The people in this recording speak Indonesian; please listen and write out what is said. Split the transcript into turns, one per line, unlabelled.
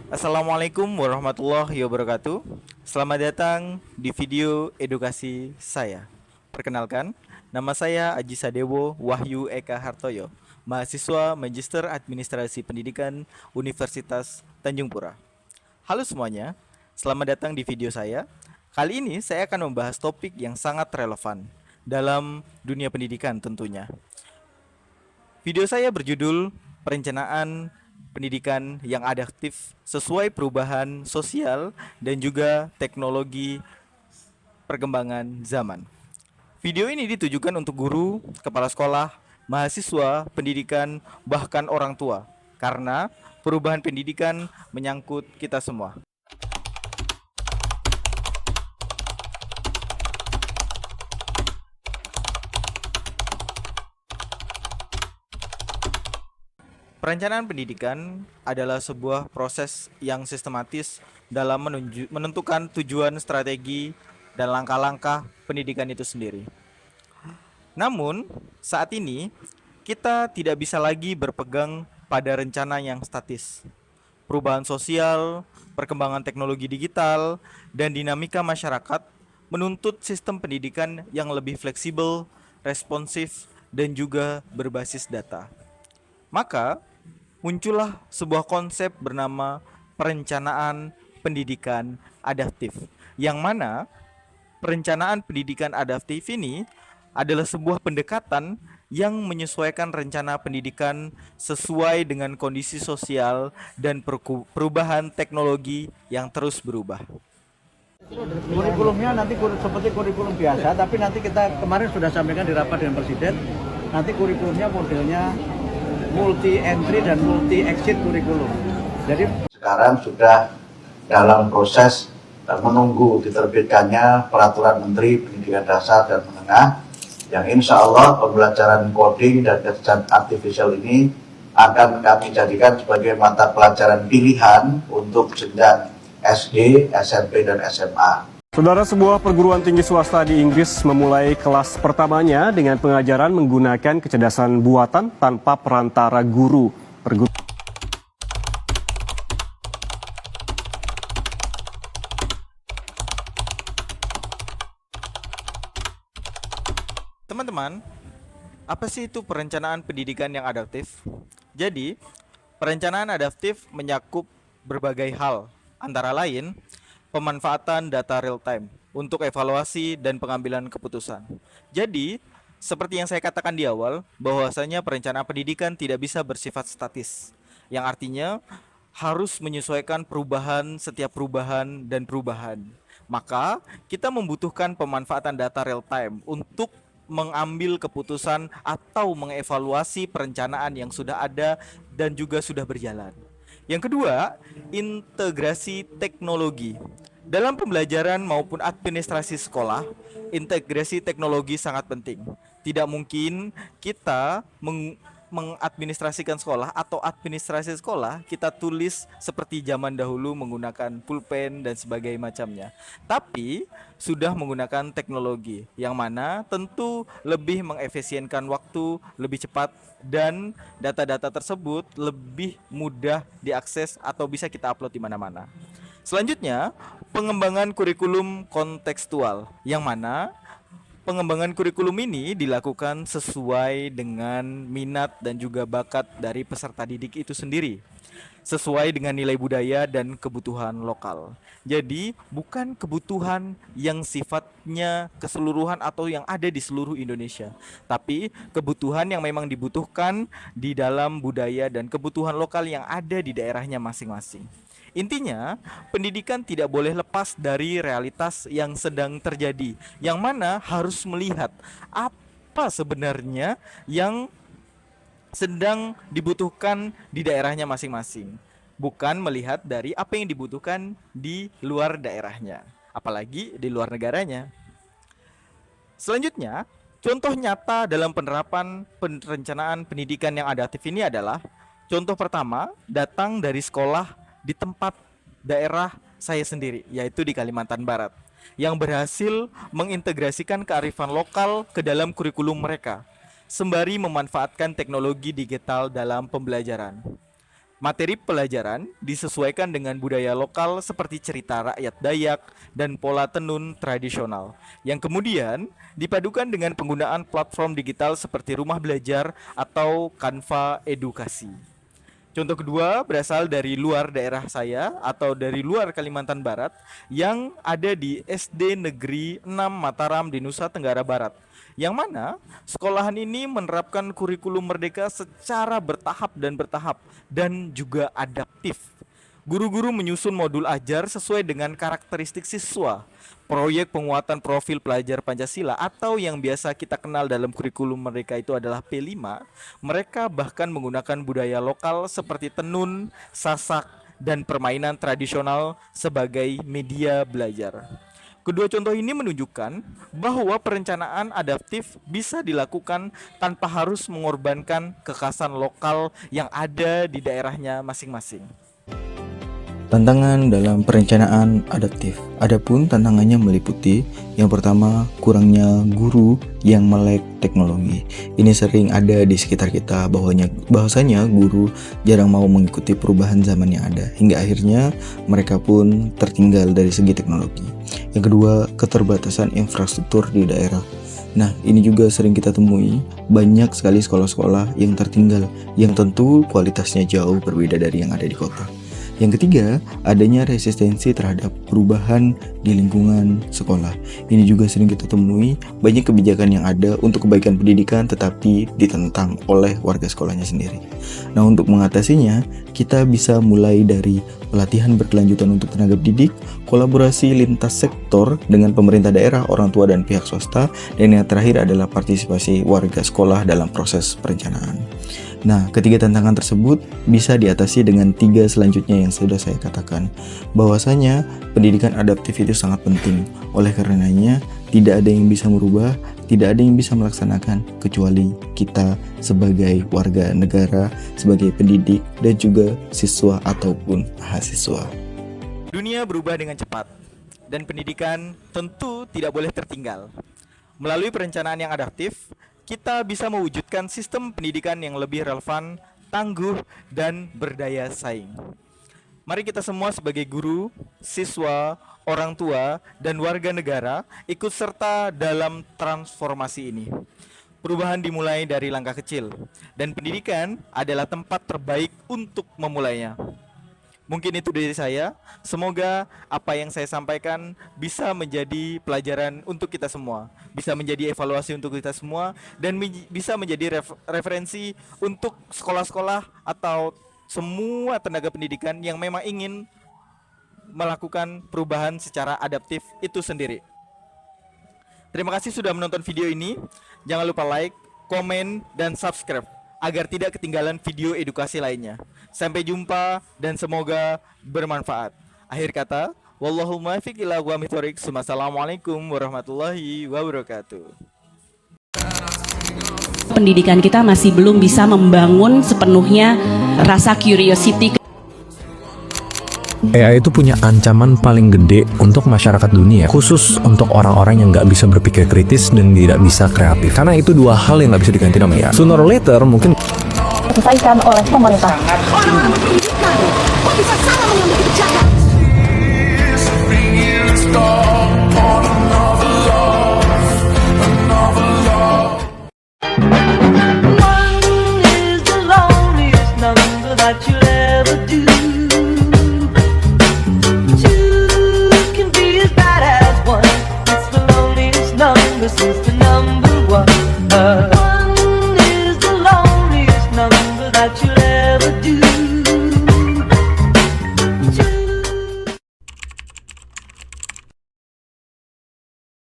Assalamualaikum warahmatullahi wabarakatuh. Selamat datang di video edukasi saya. Perkenalkan, nama saya Aji Sadewo Wahyu Eka Hartoyo, mahasiswa Magister Administrasi Pendidikan Universitas Tanjung Pura. Halo semuanya, selamat datang di video saya. Kali ini saya akan membahas topik yang sangat relevan dalam dunia pendidikan tentunya. Video saya berjudul Perencanaan Pendidikan yang Adaptif sesuai perubahan sosial dan juga teknologi perkembangan zaman. Video ini ditujukan untuk guru, kepala sekolah, mahasiswa, pendidikan, bahkan orang tua, karena perubahan pendidikan menyangkut kita semua. Perencanaan pendidikan adalah sebuah proses yang sistematis dalam menentukan tujuan, strategi, dan langkah-langkah pendidikan itu sendiri. Namun, saat ini kita tidak bisa lagi berpegang pada rencana yang statis. Perubahan sosial, perkembangan teknologi digital, dan dinamika masyarakat menuntut sistem pendidikan yang lebih fleksibel, responsif, dan juga berbasis data. Maka, muncullah sebuah konsep bernama perencanaan pendidikan adaptif, yang mana perencanaan pendidikan adaptif ini adalah sebuah pendekatan yang menyesuaikan rencana pendidikan sesuai dengan kondisi sosial dan perubahan teknologi yang terus berubah.
Kurikulumnya nanti seperti kurikulum biasa, tapi nanti kita kemarin sudah sampaikan di rapat dengan Presiden, nanti kurikulumnya modelnya multi entry dan multi exit kurikulum. Jadi sekarang sudah dalam proses menunggu diterbitkannya peraturan Menteri Pendidikan Dasar dan Menengah, yang insya Allah pembelajaran coding dan kecerdasan artifisial ini akan kami jadikan sebagai mata pelajaran pilihan untuk jenjang SD, SMP, dan SMA.
Saudara, sebuah perguruan tinggi swasta di Inggris memulai kelas pertamanya dengan pengajaran menggunakan kecerdasan buatan tanpa perantara guru.
Teman-teman, apa sih itu perencanaan pendidikan yang adaptif? Jadi, perencanaan adaptif menyakup berbagai hal, antara lain pemanfaatan data real time untuk evaluasi dan pengambilan keputusan. Jadi, seperti yang saya katakan di awal, bahwasanya perencanaan pendidikan tidak bisa bersifat statis, yang artinya harus menyesuaikan setiap perubahan dan perubahan. Maka, kita membutuhkan pemanfaatan data real time untuk mengambil keputusan atau mengevaluasi perencanaan yang sudah ada dan juga sudah berjalan. Yang kedua, integrasi teknologi. Dalam pembelajaran maupun administrasi sekolah, integrasi teknologi sangat penting. Tidak mungkin kita mengadministrasikan sekolah atau administrasi sekolah kita tulis seperti zaman dahulu menggunakan pulpen dan sebagainya macamnya. Tapi sudah menggunakan teknologi yang mana tentu lebih mengefisienkan waktu, lebih cepat, dan data-data tersebut lebih mudah diakses atau bisa kita upload di mana-mana. Selanjutnya, pengembangan kurikulum kontekstual, yang mana pengembangan kurikulum ini dilakukan sesuai dengan minat dan juga bakat dari peserta didik itu sendiri, sesuai dengan nilai budaya dan kebutuhan lokal. Jadi, bukan kebutuhan yang sifatnya keseluruhan atau yang ada di seluruh Indonesia, tapi kebutuhan yang memang dibutuhkan di dalam budaya dan kebutuhan lokal yang ada di daerahnya masing-masing. Intinya, pendidikan tidak boleh lepas dari realitas yang sedang terjadi, yang mana harus melihat apa sebenarnya yang sedang dibutuhkan di daerahnya masing-masing, bukan melihat dari apa yang dibutuhkan di luar daerahnya. apalagi di luar negaranya. Selanjutnya, contoh nyata dalam penerapan perencanaan pendidikan yang adaptif ini adalah contoh pertama datang dari sekolah di tempat daerah saya sendiri, yaitu di Kalimantan Barat, yang berhasil mengintegrasikan kearifan lokal ke dalam kurikulum mereka, sembari memanfaatkan teknologi digital dalam pembelajaran. Materi pelajaran disesuaikan dengan budaya lokal seperti cerita rakyat Dayak dan pola tenun tradisional, yang kemudian dipadukan dengan penggunaan platform digital seperti Rumah Belajar atau Canva Edukasi. Contoh kedua berasal dari luar daerah saya atau dari luar Kalimantan Barat yang ada di SD Negeri 6 Mataram di Nusa Tenggara Barat, yang mana sekolahan ini menerapkan kurikulum merdeka secara bertahap dan juga adaptif. Guru-guru menyusun modul ajar sesuai dengan karakteristik siswa. Proyek penguatan profil pelajar Pancasila atau yang biasa kita kenal dalam kurikulum mereka itu adalah P5. Mereka bahkan menggunakan budaya lokal seperti tenun, sasak, dan permainan tradisional sebagai media belajar. Kedua contoh ini menunjukkan bahwa perencanaan adaptif bisa dilakukan tanpa harus mengorbankan kekhasan lokal yang ada di daerahnya masing-masing.
Tantangan dalam perencanaan adaptif. Adapun tantangannya meliputi yang pertama, kurangnya guru yang melek teknologi. Ini sering ada di sekitar kita, bahwasanya guru jarang mau mengikuti perubahan zaman yang ada, hingga akhirnya mereka pun tertinggal dari segi teknologi. Yang kedua, keterbatasan infrastruktur di daerah. Nah, ini juga sering kita temui, banyak sekali sekolah-sekolah yang tertinggal, yang tentu kualitasnya jauh berbeda dari yang ada di kota. Yang ketiga, adanya resistensi terhadap perubahan di lingkungan sekolah. Ini juga sering kita temui, banyak kebijakan yang ada untuk kebaikan pendidikan tetapi ditentang oleh warga sekolahnya sendiri. Nah, untuk mengatasinya, kita bisa mulai dari pelatihan berkelanjutan untuk tenaga pendidik, kolaborasi lintas sektor dengan pemerintah daerah, orang tua, dan pihak swasta, dan yang terakhir adalah partisipasi warga sekolah dalam proses perencanaan. Nah, ketiga tantangan tersebut bisa diatasi dengan 3 selanjutnya yang sudah saya katakan. Bahwasanya pendidikan adaptif itu sangat penting. Oleh karenanya, tidak ada yang bisa merubah, tidak ada yang bisa melaksanakan kecuali kita sebagai warga negara, sebagai pendidik, dan juga siswa ataupun mahasiswa.
Dunia berubah dengan cepat, dan pendidikan tentu tidak boleh tertinggal. Melalui perencanaan yang adaptif, kita bisa mewujudkan sistem pendidikan yang lebih relevan, tangguh, dan berdaya saing. Mari kita semua sebagai guru, siswa, orang tua, dan warga negara ikut serta dalam transformasi ini. Perubahan dimulai dari langkah kecil, dan pendidikan adalah tempat terbaik untuk memulainya. Mungkin itu dari saya. Semoga apa yang saya sampaikan bisa menjadi pelajaran untuk kita semua, bisa menjadi evaluasi untuk kita semua, dan bisa menjadi referensi untuk sekolah-sekolah atau semua tenaga pendidikan yang memang ingin melakukan perubahan secara adaptif itu sendiri. Terima kasih sudah menonton video ini. Jangan lupa like, komen, dan subscribe agar tidak ketinggalan video edukasi lainnya. Sampai jumpa dan semoga bermanfaat. Akhir kata, wallahu muwaffiq ila aqwamit thoriq. Assalamualaikum warahmatullahi wabarakatuh.
Pendidikan kita masih belum bisa membangun sepenuhnya rasa curiosity.
AI itu punya ancaman paling gede untuk masyarakat dunia, khusus untuk orang-orang yang nggak bisa berpikir kritis dan tidak bisa kreatif. Karena itu dua hal yang nggak bisa diganti sama AI. Sooner or later mungkin
diselesaikan oleh pemerintah.
Orang-orang pendidikan kok bisa salah mengambil kebijakan?
This is the number one.